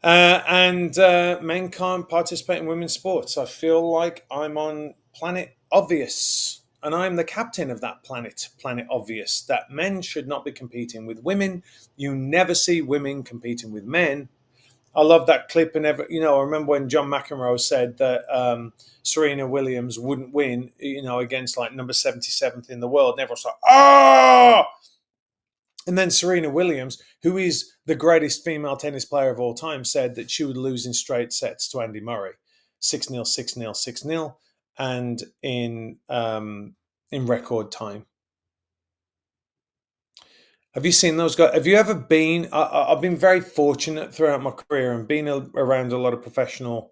And men can't participate in women's sports. I feel like I'm on Planet Obvious, and I'm the captain of that planet, Planet Obvious, that men should not be competing with women. You never see women competing with men. I love that clip. And I remember when John McEnroe said that Serena Williams wouldn't win, against like number 77th in the world. And everyone's like, oh! And then Serena Williams, who is the greatest female tennis player of all time, said that she would lose in straight sets to Andy Murray, 6-0, 6-0, 6-0, and in record time. Have you seen those guys? Have you ever been? I've been very fortunate throughout my career and been around a lot of professional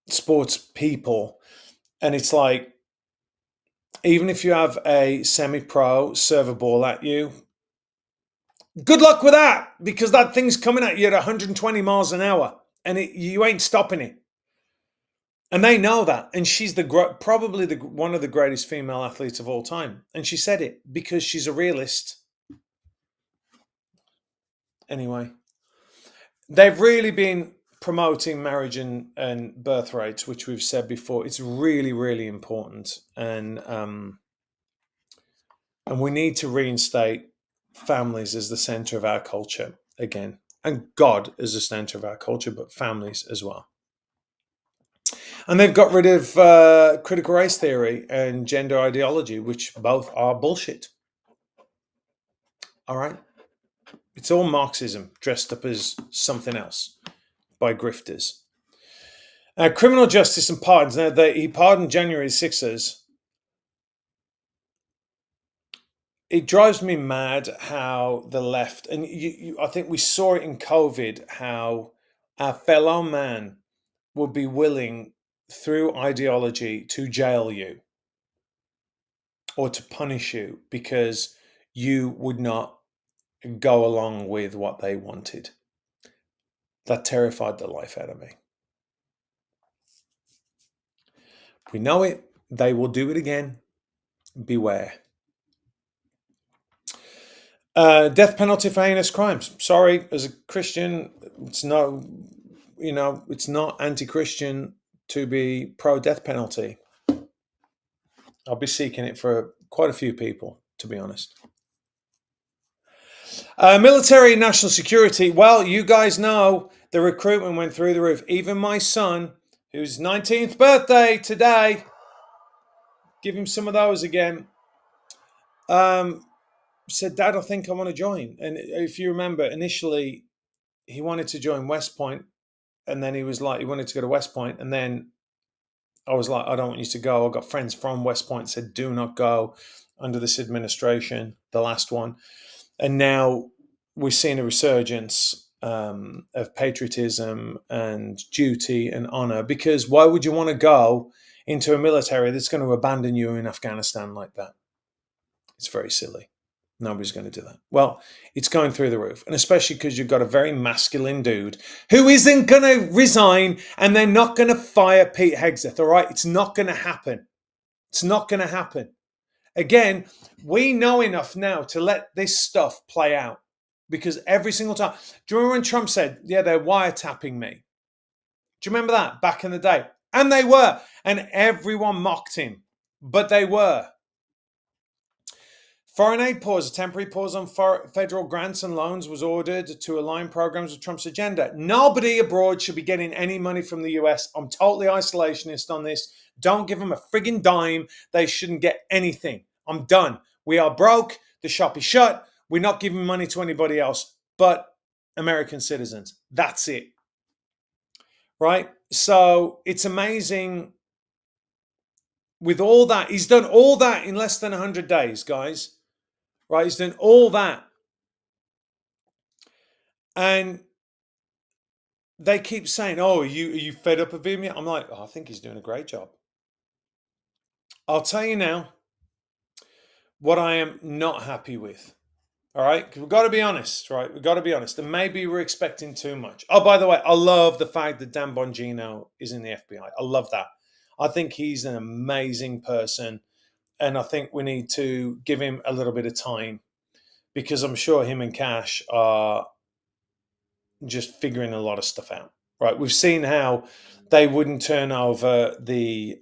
sports people, and it's like, even if you have a semi-pro serve a ball at you, Good luck with that, because that thing's coming at you at 120 miles an hour, and you ain't stopping it. And they know that. And she's probably one of the greatest female athletes of all time. And she said it because she's a realist. Anyway, they've really been promoting marriage and birth rates, which we've said before. It's really, really important. And we need to reinstate families as the center of our culture again. And God as the center of our culture, but families as well. And they've got rid of critical race theory and gender ideology, which both are bullshit. All right? It's all Marxism dressed up as something else by grifters. Criminal justice and pardons. Now, he pardoned January 6ers. It drives me mad how the left, and I think we saw it in COVID, how our fellow man would be willing, through ideology, to jail you or to punish you because you would not go along with what they wanted. That terrified the life out of me. We know it. They will do it again. Beware. Death penalty for heinous crimes. Sorry, as a Christian, it's not anti-Christian to be pro-death penalty. I'll be seeking it for quite a few people, to be honest. Military and national security. Well, you guys know the recruitment went through the roof. Even my son, whose 19th birthday today, give him some of those again, said, Dad, I think I want to join. And if you remember, initially, he wanted to join West Point. And then he was like, he wanted to go to West Point. And then I was like, I don't want you to go. I got friends from West Point said, do not go under this administration, the last one. And now we're seeing a resurgence of patriotism and duty and honor, because why would you want to go into a military that's going to abandon you in Afghanistan like that? It's very silly. Nobody's going to do that. Well, it's going through the roof. And especially because you've got a very masculine dude who isn't going to resign, and they're not going to fire Pete Hegseth, all right? It's not going to happen. It's not going to happen. Again, we know enough now to let this stuff play out, because every single time. Do you remember when Trump said, yeah, they're wiretapping me? Do you remember that back in the day? And they were. And everyone mocked him. But they were. Foreign aid pause, a temporary pause on federal grants and loans was ordered to align programs with Trump's agenda. Nobody abroad should be getting any money from the US. I'm totally isolationist on this. Don't give them a frigging dime. They shouldn't get anything. I'm done. We are broke. The shop is shut. We're not giving money to anybody else but American citizens. That's it. Right? So it's amazing. With all that, he's done all that in less than 100 days, guys. Right, he's done all that. And they keep saying, oh, are you fed up of him yet? I'm like, oh, I think he's doing a great job. I'll tell you now what I am not happy with. All right, we've got to be honest, right? We've got to be honest. And maybe we're expecting too much. Oh, by the way, I love the fact that Dan Bongino is in the FBI. I love that. I think he's an amazing person. And I think we need to give him a little bit of time, because I'm sure him and Cash are just figuring a lot of stuff out. Right, we've seen how they wouldn't turn over the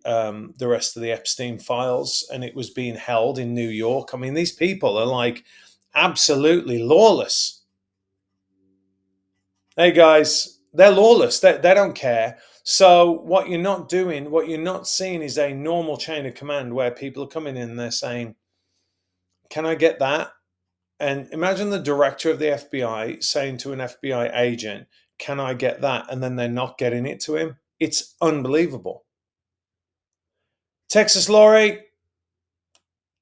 rest of the Epstein files, and it was being held in New York. I mean, these people are like absolutely lawless. Hey guys, they're lawless. They don't care. So what you're not doing, what you're not seeing, is a normal chain of command where people are coming in and they're saying, "Can I get that?" And imagine the director of the FBI saying to an FBI agent, can I get that? And then they're not getting it to him. It's unbelievable. Texas Lori,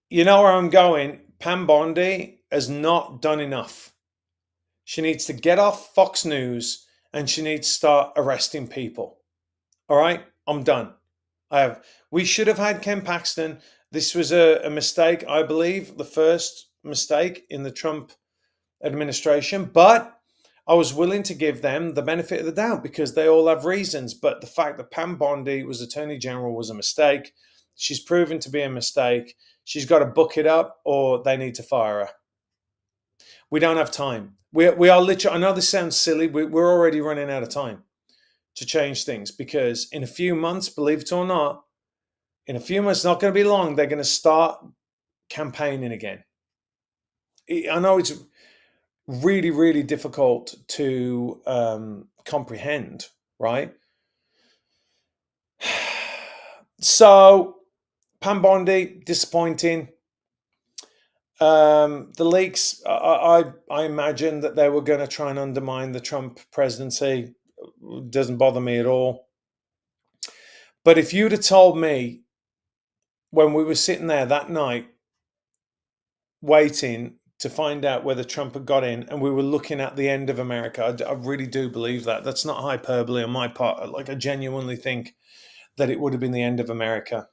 you know where I'm going. Pam Bondi has not done enough. She needs to get off Fox News, and she needs to start arresting people. All right? I'm done. We should have had Ken Paxton. This was a mistake, I believe, the first mistake in the Trump administration, but I was willing to give them the benefit of the doubt because they all have reasons. But the fact that Pam Bondi was Attorney General was a mistake. She's proven to be a mistake. She's got to book it up or they need to fire her. We don't have time. We are literally, I know this sounds silly, we're already running out of time to change things because in a few months, believe it or not, in a few months, not going to be long, they're going to start campaigning again. I know it's really, really difficult to comprehend, right? So, Pam Bondi, disappointing. The leaks, I imagine that they were going to try and undermine the Trump presidency. Doesn't bother me at all. But if you'd have told me when we were sitting there that night waiting to find out whether Trump had got in and we were looking at the end of America, I really do believe that. That's not hyperbole on my part. Like, I genuinely think that it would have been the end of America.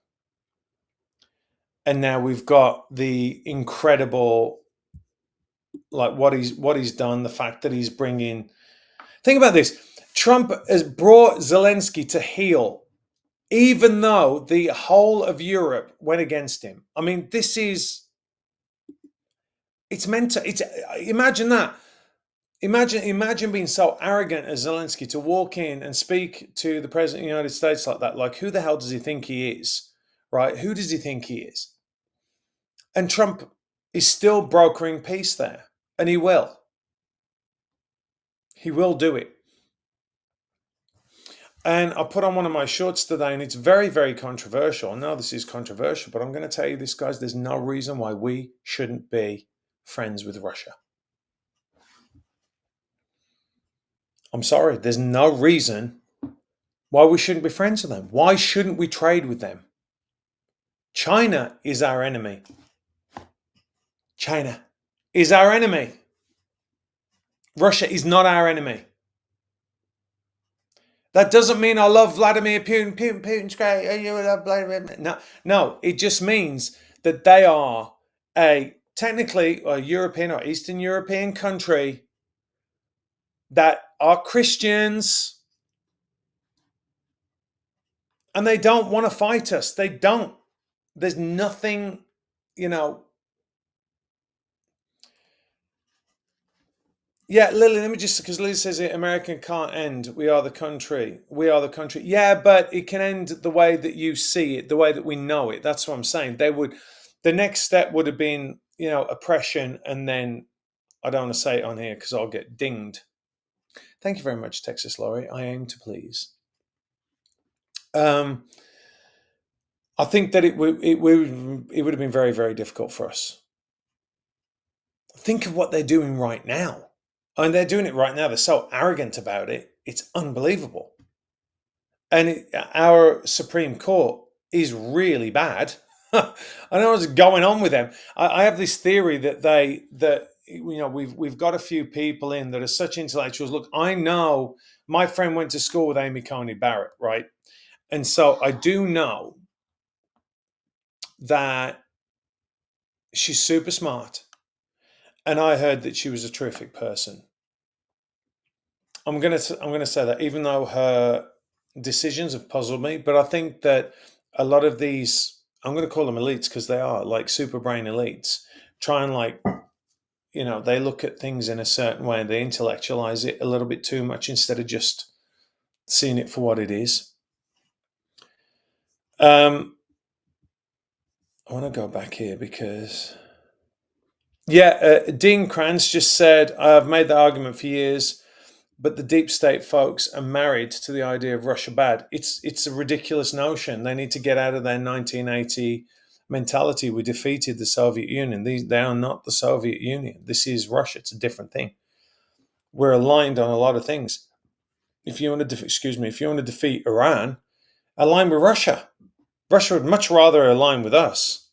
And now we've got the incredible, like what he's done, the fact that he's bringing. Think about this. Trump has brought Zelensky to heel, even though the whole of Europe went against him. I mean, it's meant to. It's imagine that. Imagine being so arrogant as Zelensky to walk in and speak to the president of the United States like that. Like, who the hell does he think he is? Right? Who does he think he is? And Trump is still brokering peace there, and he will. He will do it. And I put on one of my shorts today, and it's very, very controversial. I know this is controversial, but I'm going to tell you this, guys. There's no reason why we shouldn't be friends with Russia. I'm sorry. There's no reason why we shouldn't be friends with them. Why shouldn't we trade with them? China is our enemy. China is our enemy. Russia is not our enemy. That doesn't mean I love Vladimir Putin. Putin's great. You love Vladimir. No. It just means that they are technically a European or Eastern European country that are Christians, and they don't want to fight us. They don't. There's nothing, Yeah, Lily, let me just, because Lily says it, America can't end. We are the country. We are the country. Yeah, but it can end the way that you see it, the way that we know it. That's what I'm saying. The next step would have been, oppression, and then, I don't want to say it on here because I'll get dinged. Thank you very much, Texas Laurie. I aim to please. I think that it would have been very, very difficult for us. Think of what they're doing right now. I mean, they're doing it right now. They're so arrogant about it. It's unbelievable. And our Supreme Court is really bad. I don't know what's going on with them. I have this theory that we've got a few people in that are such intellectuals. Look, I know my friend went to school with Amy Coney Barrett, right? And so I do know that she's super smart. And I heard that she was a terrific person. I'm gonna say that, even though her decisions have puzzled me, but I think that a lot of these, I'm going to call them elites because they are like super brain elites, try and they look at things in a certain way and they intellectualize it a little bit too much instead of just seeing it for what it is. I want to go back here because, Dean Kranz just said, I've made the argument for years, but the deep state folks are married to the idea of Russia bad. It's a ridiculous notion. They need to get out of their 1980 mentality. We defeated the Soviet Union. They are not the Soviet Union. This is Russia. It's a different thing. We're aligned on a lot of things. If you want to defeat Iran, align with Russia. Russia would much rather align with us.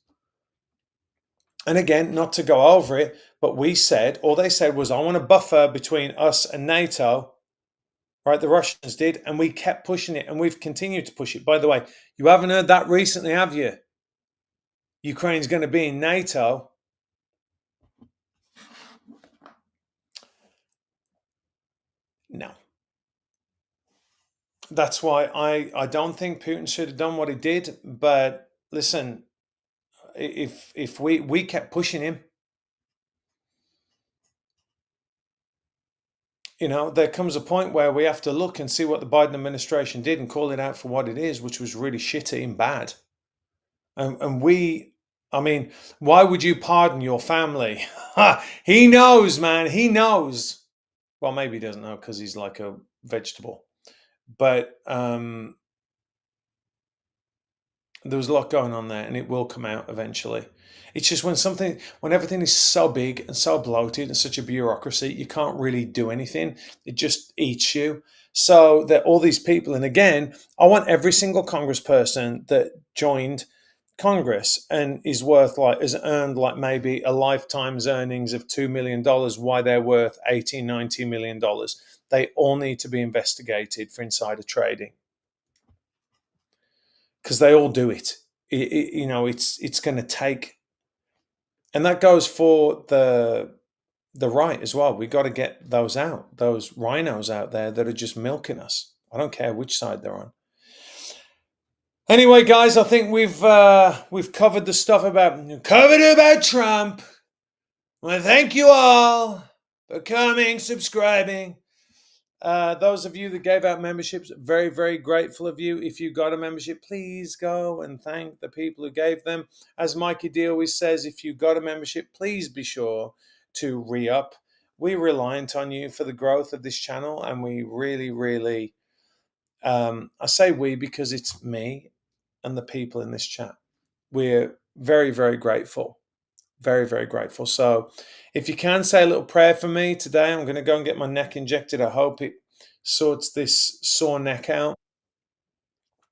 And again, not to go over it, but all they said was, I want a buffer between us and NATO. Right, the Russians did, and we kept pushing it, and we've continued to push it. By the way, you haven't heard that recently, have you? Ukraine's going to be in NATO. No. That's why I don't think Putin should have done what he did. But listen, if we kept pushing him, there comes a point where we have to look and see what the Biden administration did and call it out for what it is, which was really shitty and bad. And I mean, why would you pardon your family? He knows, man. He knows. Well, maybe he doesn't know because he's like a vegetable. But there was a lot going on there, and it will come out eventually. It's just when everything is so big and so bloated and such a bureaucracy, you can't really do anything. It just eats you. So that all these people, and again, I want every single congressperson that joined Congress and has earned like maybe a lifetime's earnings of $2 million, why they're worth 80, $90 million. They all need to be investigated for insider trading because they all do it. It's going to take, and that goes for the right as well. We got to get those rhinos out there that are just milking us. I don't care which side they're on. Anyway, guys, I think we've covered the stuff about Trump. Well, thank you all for coming, subscribing. Those of you that gave out memberships, very, very grateful of you. If you got a membership, please go and thank the people who gave them. As Mikey D always says, if you got a membership, please be sure to re-up. We're reliant on you for the growth of this channel, and we really, really, I say we because it's me and the people in this chat. We're very, very grateful. Very, very grateful. So if you can say a little prayer for me today, I'm going to go and get my neck injected. I hope it sorts this sore neck out.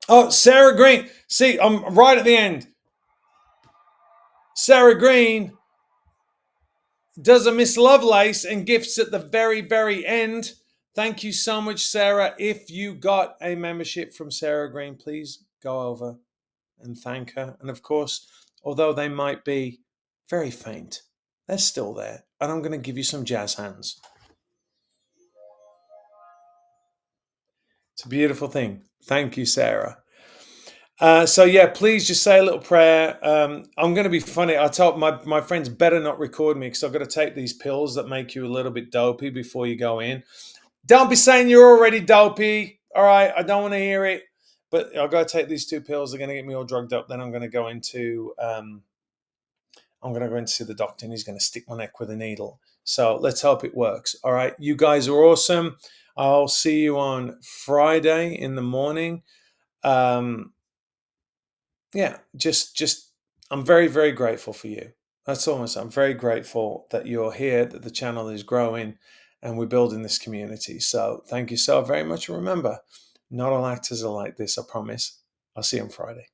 Oh, Sarah Green. See, I'm right at the end. Sarah Green does a Miss Lovelace and gifts at the very, very end. Thank you so much, Sarah. If you got a membership from Sarah Green, please go over and thank her. And of course, although they might be very faint, they're still there. And I'm going to give you some jazz hands. It's a beautiful thing. Thank you, Sarah. So yeah, please just say a little prayer. I'm going to be funny. I told my friends better not record me because I've got to take these pills that make you a little bit dopey before you go in. Don't be saying you're already dopey. All right, I don't want to hear it. But I've got to take these 2 pills. They're going to get me all drugged up. Then I'm going to go into see the doctor, and he's going to stick my neck with a needle. So let's hope it works. All right, you guys are awesome. I'll see you on Friday in the morning. Yeah, just I'm very, very grateful for you. That's almost, I'm very grateful that you're here, that the channel is growing, and we're building this community. So thank you so very much. And remember, not all actors are like this, I promise. I'll see you on Friday.